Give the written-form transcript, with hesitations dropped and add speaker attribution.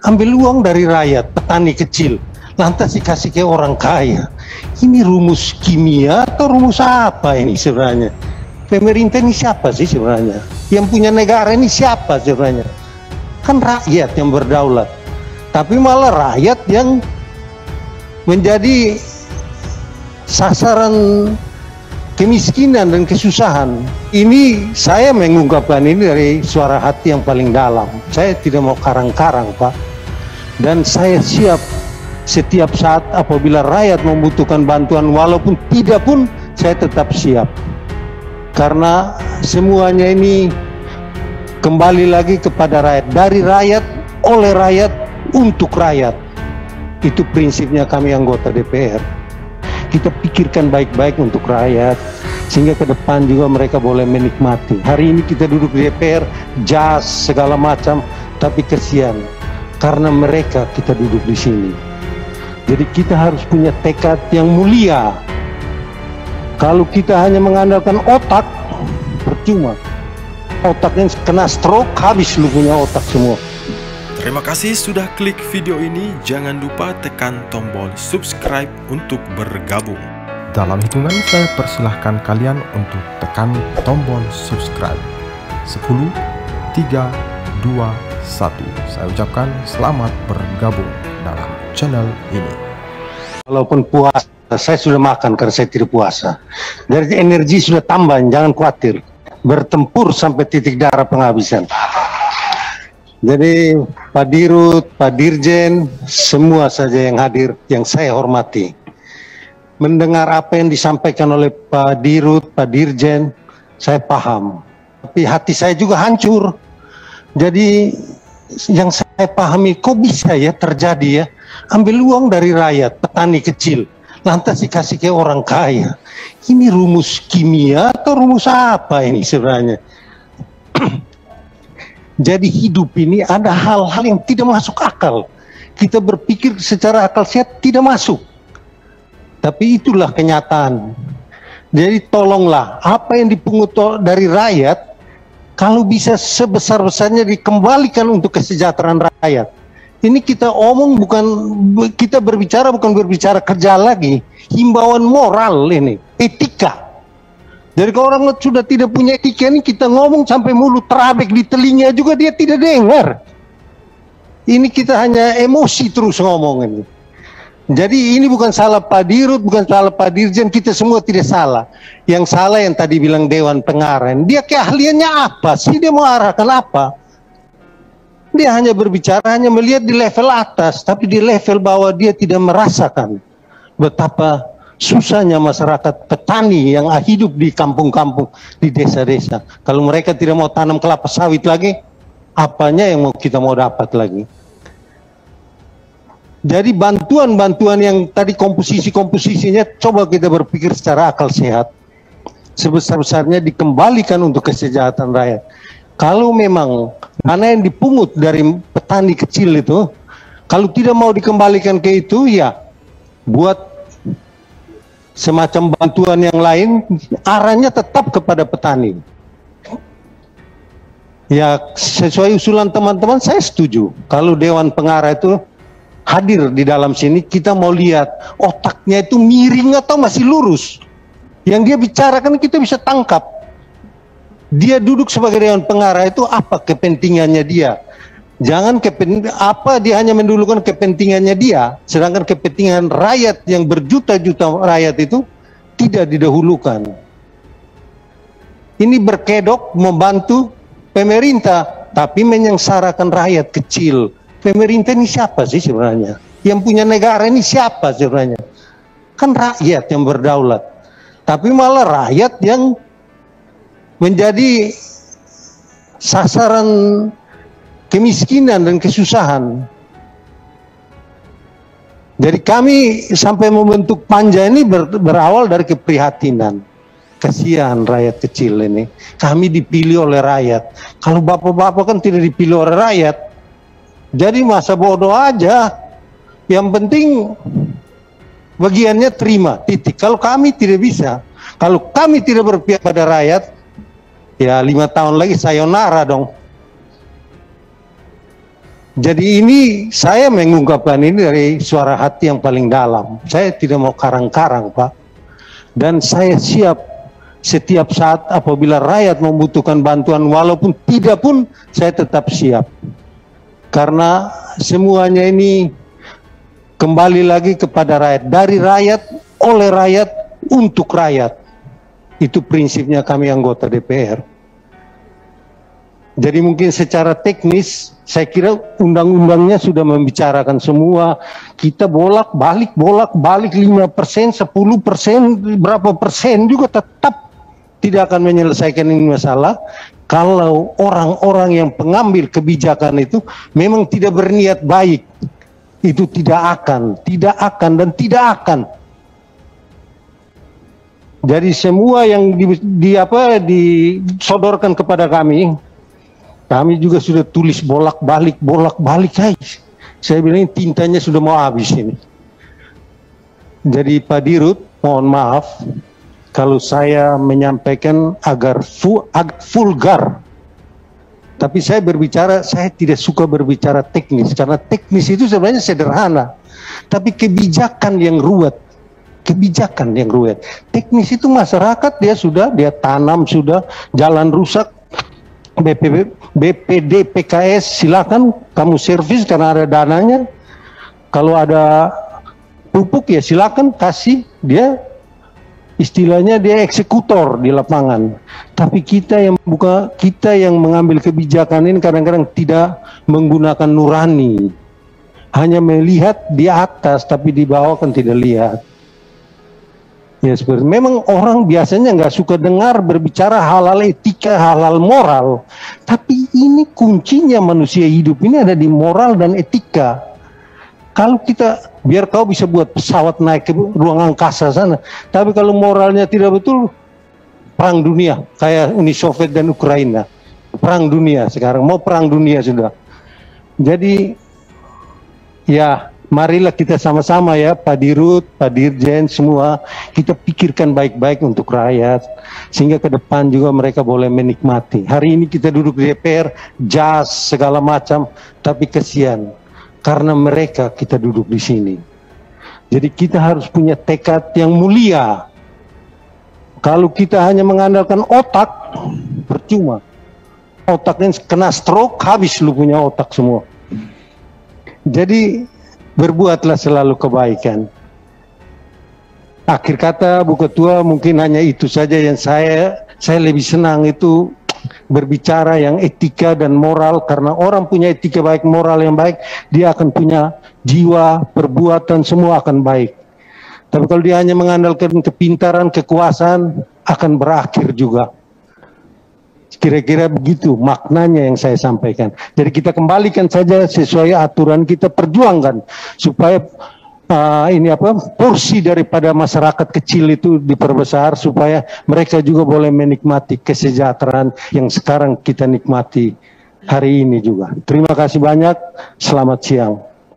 Speaker 1: ambil uang dari rakyat, petani kecil, lantas dikasih ke orang kaya. Ini rumus kimia atau rumus apa ini sebenarnya? Pemerintah ini siapa sih sebenarnya? Yang punya negara ini siapa sebenarnya? Kan rakyat yang berdaulat. Tapi malah rakyat yang menjadi sasaran kemiskinan dan kesusahan. Ini saya mengungkapkan ini dari suara hati yang paling dalam. Saya tidak mau karang-karang, Pak. Dan saya siap setiap saat apabila rakyat membutuhkan bantuan, walaupun tidak pun saya tetap siap. Karena semuanya ini kembali lagi kepada rakyat, dari rakyat, oleh rakyat, untuk rakyat. Itu prinsipnya kami anggota DPR. Kita pikirkan baik-baik untuk rakyat, sehingga ke depan juga mereka boleh menikmati. Hari ini kita duduk di DPR, jas segala macam, tapi kesian karena mereka kita duduk di sini. Jadi kita harus punya tekad yang mulia. Kalau kita hanya mengandalkan otak, percuma. Otaknya kena stroke, habis lu punya otak semua.
Speaker 2: Terima kasih sudah klik video ini. Jangan lupa tekan tombol subscribe untuk bergabung. Dalam hitungan saya persilahkan kalian untuk tekan tombol subscribe. 10, 3, 2, 1. Saya ucapkan selamat bergabung dalam channel ini.
Speaker 1: Walaupun puasa, saya sudah makan karena saya tidak puasa. Dari energi sudah tambah, jangan khawatir. Bertempur sampai titik darah penghabisan. Jadi Pak Dirut, Pak Dirjen, semua saja yang hadir, yang saya hormati. Mendengar apa yang disampaikan oleh Pak Dirut, Pak Dirjen, saya paham. Tapi hati saya juga hancur. Jadi yang saya pahami, kok bisa ya terjadi ya, ambil uang dari rakyat, petani kecil, lantas dikasih ke orang kaya. Ini rumus kimia atau rumus apa ini sebenarnya? Jadi hidup ini ada hal-hal yang tidak masuk akal. Kita berpikir secara akal sehat tidak masuk. Tapi itulah kenyataan. Jadi tolonglah, apa yang dipungut dari rakyat, kalau bisa sebesar-besarnya dikembalikan untuk kesejahteraan rakyat. Ini kita omong bukan, kita berbicara bukan berbicara kerja lagi. Himbauan moral ini, etika. Jadi kalau orang sudah tidak punya etika ini, kita ngomong sampai mulut terabek di telinga juga dia tidak dengar. Ini kita hanya emosi terus ngomong ini. Jadi ini bukan salah Pak Dirut, bukan salah Pak Dirjen, kita semua tidak salah. Yang salah yang tadi bilang Dewan Pengarah, dia keahliannya apa sih, dia mau arahkan apa? Dia hanya berbicara, hanya melihat di level atas, tapi di level bawah dia tidak merasakan betapa susahnya masyarakat petani yang hidup di kampung-kampung, di desa-desa. Kalau mereka tidak mau tanam kelapa sawit lagi, apanya yang kita mau dapat lagi? Jadi bantuan-bantuan yang tadi komposisinya, coba kita berpikir secara akal sehat. Sebesar-besarnya dikembalikan untuk kesejahteraan rakyat. Kalau memang dana yang dipungut dari petani kecil itu, kalau tidak mau dikembalikan ke itu, ya buat semacam bantuan yang lain, arahnya tetap kepada petani. Ya sesuai usulan teman-teman, saya setuju. Kalau Dewan Pengarah itu hadir di dalam sini, kita mau lihat otaknya itu miring atau masih lurus. Yang dia bicarakan kita bisa tangkap. Dia duduk sebagai Dewan Pengarah itu apa kepentingannya dia? Jangan apa dia hanya mendulukan kepentingannya dia, sedangkan kepentingan rakyat yang berjuta-juta rakyat itu tidak didahulukan. Ini berkedok membantu pemerintah, tapi menyengsarakan rakyat kecil. Pemerintah ini siapa sih sebenarnya? Yang punya negara ini siapa sebenarnya? Kan rakyat yang berdaulat. Tapi malah rakyat yang menjadi sasaran kemiskinan dan kesusahan. Jadi kami sampai membentuk panja ini berawal dari keprihatinan. Kasihan rakyat kecil ini. Kami dipilih oleh rakyat. Kalau bapak-bapak kan tidak dipilih oleh rakyat. Jadi masa bodoh aja. Yang penting bagiannya terima, titik. Kalau kami tidak bisa. Kalau kami tidak berpihak pada rakyat, ya 5 tahun lagi sayonara dong. Jadi ini saya mengungkapkan ini dari suara hati yang paling dalam. Saya tidak mau karang-karang, Pak. Dan saya siap setiap saat apabila rakyat membutuhkan bantuan, walaupun tidak pun saya tetap siap. Karena semuanya ini kembali lagi kepada rakyat. Dari rakyat, oleh rakyat, untuk rakyat. Itu prinsipnya kami anggota DPR. Jadi mungkin secara teknis, saya kira undang-undangnya sudah membicarakan semua. Kita bolak-balik 5%, 10%, berapa persen juga tetap tidak akan menyelesaikan ini masalah. Kalau orang-orang yang pengambil kebijakan itu memang tidak berniat baik, itu tidak akan, dan tidak akan. Jadi semua yang disodorkan kepada kami juga sudah tulis bolak-balik, guys. Saya bilang tintanya sudah mau habis ini. Jadi Pak Dirut, mohon maaf kalau saya menyampaikan agak vulgar. Tapi saya tidak suka berbicara teknis, karena teknis itu sebenarnya sederhana. Tapi kebijakan yang ruwet. Teknis itu masyarakat dia tanam sudah, jalan rusak, BPD, PKS silakan kamu servis karena ada dananya. Kalau ada pupuk ya silakan kasih, dia istilahnya dia eksekutor di lapangan. Tapi kita yang mengambil kebijakan ini kadang-kadang tidak menggunakan nurani, hanya melihat di atas tapi di bawah kan tidak lihat. Ya seperti memang orang biasanya nggak suka dengar berbicara hal-hal etika, hal-hal moral. Tapi ini kuncinya manusia hidup ini ada di moral dan etika. Kalau kita, biar kau bisa buat pesawat naik ke ruang angkasa sana, tapi kalau moralnya tidak betul, perang dunia. Kayak Uni Soviet dan Ukraina, perang dunia sekarang, mau perang dunia sudah. Jadi ya marilah kita sama-sama ya, Pak Dirut, Pak Dirjen, semua kita pikirkan baik-baik untuk rakyat, sehingga ke depan juga mereka boleh menikmati. Hari ini kita duduk di DPR, jas segala macam, tapi kesian karena mereka kita duduk di sini. Jadi kita harus punya tekad yang mulia. Kalau kita hanya mengandalkan otak, percuma. Otaknya kena stroke, habis lu punya otak semua. Jadi berbuatlah selalu kebaikan. Akhir kata Bu Ketua, mungkin hanya itu saja yang saya lebih senang itu berbicara yang etika dan moral, karena orang punya etika baik, moral yang baik, dia akan punya jiwa, perbuatan semua akan baik. Tapi kalau dia hanya mengandalkan kepintaran, kekuasaan, akan berakhir juga. Kira-kira begitu maknanya yang saya sampaikan. Jadi kita kembalikan saja sesuai aturan, kita perjuangkan supaya porsi daripada masyarakat kecil itu diperbesar, supaya mereka juga boleh menikmati kesejahteraan yang sekarang kita nikmati hari ini juga. Terima kasih banyak, selamat siang.